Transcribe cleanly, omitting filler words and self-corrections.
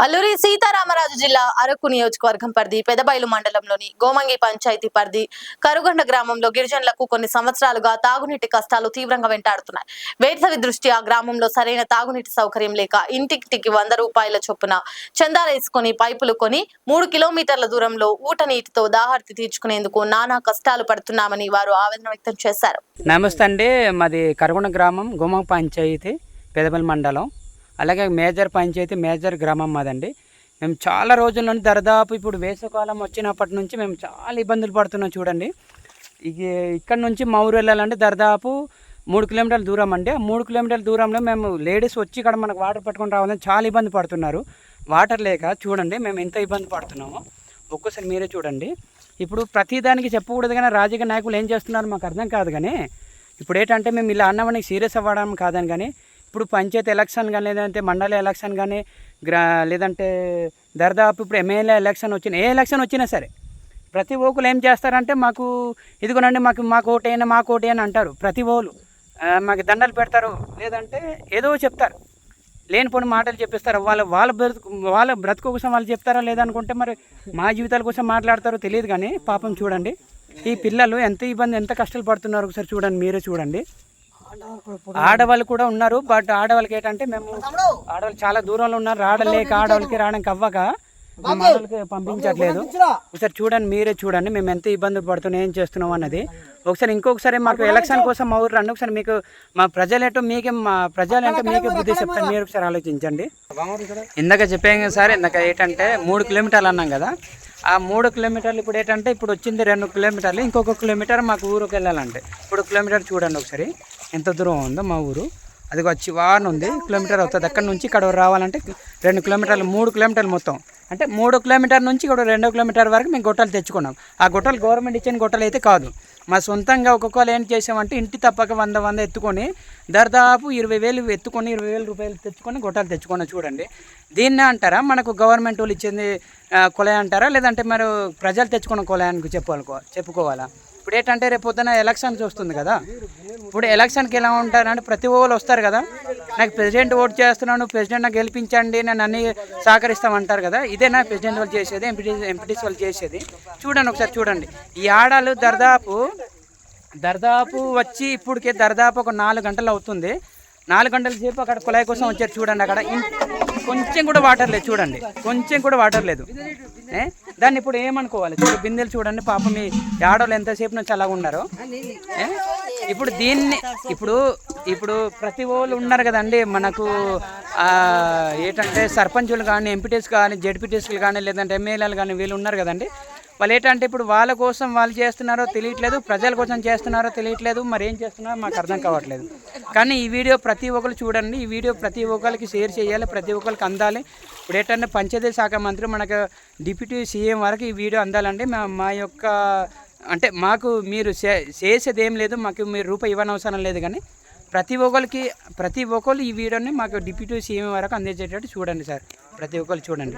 అల్లూరి సీతారామరాజు జిల్లా అరకు నియోజకవర్గం పరిధి పెదబైలు మండలంలోని గోమంగి పంచాయతీ పరిధి కరుగొండ గ్రామంలో గిరిజనులకు కొన్ని సంవత్సరాలుగా తాగునీటి కష్టాలు తీవ్రంగా వెంటాడుతున్నాయి. వేసవి దృష్ట్యా గ్రామంలో సరైన తాగునీటి సౌకర్యం లేక ఇంటింటికి 100 రూపాయల చొప్పున చందాలేసుకుని పైపులు కొని 3 కిలోమీటర్ల దూరంలో ఊట నీటితో దాహార్తి తీర్చుకునేందుకు నానా కష్టాలు పడుతున్నామని వారు ఆవేదన వ్యక్తం చేశారు. నమస్తే అండి, మాది కరుగొండ గ్రామం గోమంగి పంచాయతీ పెదబైలు మండలం, అలాగే మేజర్ పంచాయతీ మేజర్ గ్రామం మాదండి. మేము చాలా రోజుల నుండి దాదాపు ఇప్పుడు వేసవికాలం వచ్చినప్పటి నుంచి మేము చాలా ఇబ్బందులు పడుతున్నాం. చూడండి, ఇక్కడ నుంచి మా ఊరు వెళ్ళాలంటే దాదాపు 3 కిలోమీటర్ల దూరం అండి. ఆ 3 కిలోమీటర్ల దూరంలో మేము లేడీస్ వచ్చి ఇక్కడ మనకు వాటర్ పట్టుకొని రావాలని చాలా ఇబ్బంది పడుతున్నారు. వాటర్ లేక చూడండి మేము ఎంత ఇబ్బంది పడుతున్నామో ఒక్కసారి మీరే చూడండి. ఇప్పుడు ప్రతిదానికి చెప్పకూడదు కానీ రాజకీయ నాయకులు ఏం చేస్తున్నారు మాకు అర్థం కాదు. కానీ ఇప్పుడు ఏంటంటే మేము ఇలా అన్నామని సీరియస్ అవ్వడం కాదని, కానీ ఇప్పుడు పంచాయతీ ఎలక్షన్ కానీ లేదంటే మండల ఎలక్షన్ కానీ లేదంటే దాదాపు ఇప్పుడు ఎమ్మెల్యే ఎలక్షన్ వచ్చిన ఏ ఎలక్షన్ వచ్చినా సరే ప్రతి ఓకులు ఏం చేస్తారంటే మాకు ఇదిగోనండి మాకు ఓటే అని అంటారు. ప్రతి ఓలు మాకు దండలు పెడతారు, లేదంటే ఏదో చెప్తారు, లేనిపోని మాటలు చెప్పిస్తారు. వాళ్ళ బ్రతుకు కోసం వాళ్ళు చెప్తారా లేదనుకుంటే మరి మా జీవితాల కోసం మాట్లాడతారో తెలియదు. కానీ పాపం చూడండి, ఈ పిల్లలు ఎంత ఇబ్బంది ఎంత కష్టాలు పడుతున్నారు ఒకసారి చూడండి, మీరే చూడండి. ఆడవాళ్ళు కూడా ఉన్నారు, బట్ ఆడవాళ్ళకి ఏంటంటే మేము ఆడవాళ్ళు చాలా దూరంలో ఉన్నారు, రావడలేక ఆడవాళ్ళకి రావడానికి అవ్వక మేము ఆడవాళ్ళకి పంపించట్లేదు. ఒకసారి చూడండి, మీరే చూడండి మేము ఎంత ఇబ్బందులు పడుతున్నాం, ఏం చేస్తున్నాం అన్నది. ఒకసారి ఇంకొకసారి మాకు ఎలక్షన్ కోసం మా ఊరు రండి, ఒకసారి మీకు మా ప్రజలేంటో మీకే బుద్ధి చెప్తాను, మీరు ఒకసారి ఆలోచించండి. ఇందాక చెప్పాం సార్, ఇందాక ఏంటంటే 3 కిలోమీటర్లు అన్నాం కదా, ఆ 3 కిలోమీటర్లు ఇప్పుడు ఏంటంటే ఇప్పుడు వచ్చింది 2 కిలోమీటర్లు, ఇంకొక కిలోమీటర్ మాకు ఊరికి వెళ్ళాలంటే ఇప్పుడు కిలోమీటర్ చూడండి ఒకసారి ఎంత దూరం ఉందో మా ఊరు. అది వచ్చి ఉంది, కిలోమీటర్ అవుతుంది. అక్కడ నుంచి ఇక్కడ రావాలంటే 2 కిలోమీటర్లు 3 కిలోమీటర్లు మొత్తం అంటే 3 కిలోమీటర్ నుంచి ఇక్కడ 2 కిలోమీటర్ వరకు మేము గొట్టాలు తెచ్చుకున్నాం. ఆ గొట్టాలు గవర్నమెంట్ ఇచ్చిన గొట్టాలు అయితే కాదు, మా సొంతంగా ఒక్కొక్కరు ఏం చేసామంటే ఇంటి తప్పక 100 ఎత్తుకొని దాదాపు 20,000 ఎత్తుకొని 20,000 రూపాయలు తెచ్చుకొని గొట్టాలు తెచ్చుకున్నాం. చూడండి, దీన్నే అంటారా మనకు గవర్నమెంట్ వాళ్ళు ఇచ్చింది కొలయ అంటారా, లేదంటే మరి ప్రజలు తెచ్చుకున్న కొలయానికి చెప్పుకోవాలా? ఇప్పుడు ఏంటంటే రేపు పొద్దున ఎలక్షన్స్ వస్తుంది కదా, ఇప్పుడు ఎలక్షన్కి ఎలా ఉంటారంటే ప్రతి ఒక్కరు వస్తారు కదా, నాకు ప్రెసిడెంట్ ఓటు చేస్తున్నాను, ప్రెసిడెంట్ నాకు గెలిపించండి, నేను అన్ని సహకరిస్తామంటారు కదా. ఇదే నా ప్రెసిడెంట్ వాళ్ళు చేసేది, ఎంపీటీసీ వాళ్ళు చేసేది. చూడండి ఒకసారి చూడండి, ఈ ఆడాలు దర్దాపు వచ్చి ఇప్పటికే దాదాపు ఒక 4 గంటలు అవుతుంది. 4 గంటల సేపు అక్కడ కుళాయి కోసం వచ్చారు. చూడండి, అక్కడ కొంచెం కూడా వాటర్ లేదు, చూడండి కొంచెం కూడా వాటర్ లేదు. దాన్ని ఇప్పుడు ఏమనుకోవాలి? చూడు బిందెలు చూడండి, పాపం మీ ఆడవాళ్ళు ఎంతసేపు నుంచి అలాగ ఉన్నారు. ఇప్పుడు దీన్ని ఇప్పుడు ప్రతి వాళ్ళు ఉన్నారు కదండి మనకు, ఏంటంటే సర్పంచులు కానీ ఎంపీటీస్ కానీ జెడ్పీటీసీలు కానీ లేదంటే ఎమ్మెల్యేలు కానీ వీళ్ళు ఉన్నారు కదండి. వాళ్ళు ఏంటంటే ఇప్పుడు వాళ్ళ కోసం వాళ్ళు చేస్తున్నారో తెలియట్లేదు, ప్రజల కోసం చేస్తున్నారో తెలియట్లేదు, మరి ఏం చేస్తున్నారో మాకు అర్థం కావట్లేదు. కానీ ఈ వీడియో ప్రతి ఒక్కరు చూడండి, ఈ వీడియో ప్రతి ఒక్కరికి షేర్ చేయాలి, ప్రతి ఒక్కరికి అందాలి. ఇప్పుడు ఏంటంటే పంచాయతీ శాఖ మంత్రి మనకు డిప్యూటీ సీఎం వరకు ఈ వీడియో అందాలంటే మా యొక్క అంటే మాకు మీరు చేసేది ఏం లేదు, మాకు మీరు రూపాయి ఇవ్వనవసరం లేదు. కానీ ప్రతి ఒక్కరు ఈ వీడియోని మాకు డిప్యూటీ సీఎం వరకు అందించేటట్టు చూడండి సార్, ప్రతి ఒక్కరు చూడండి.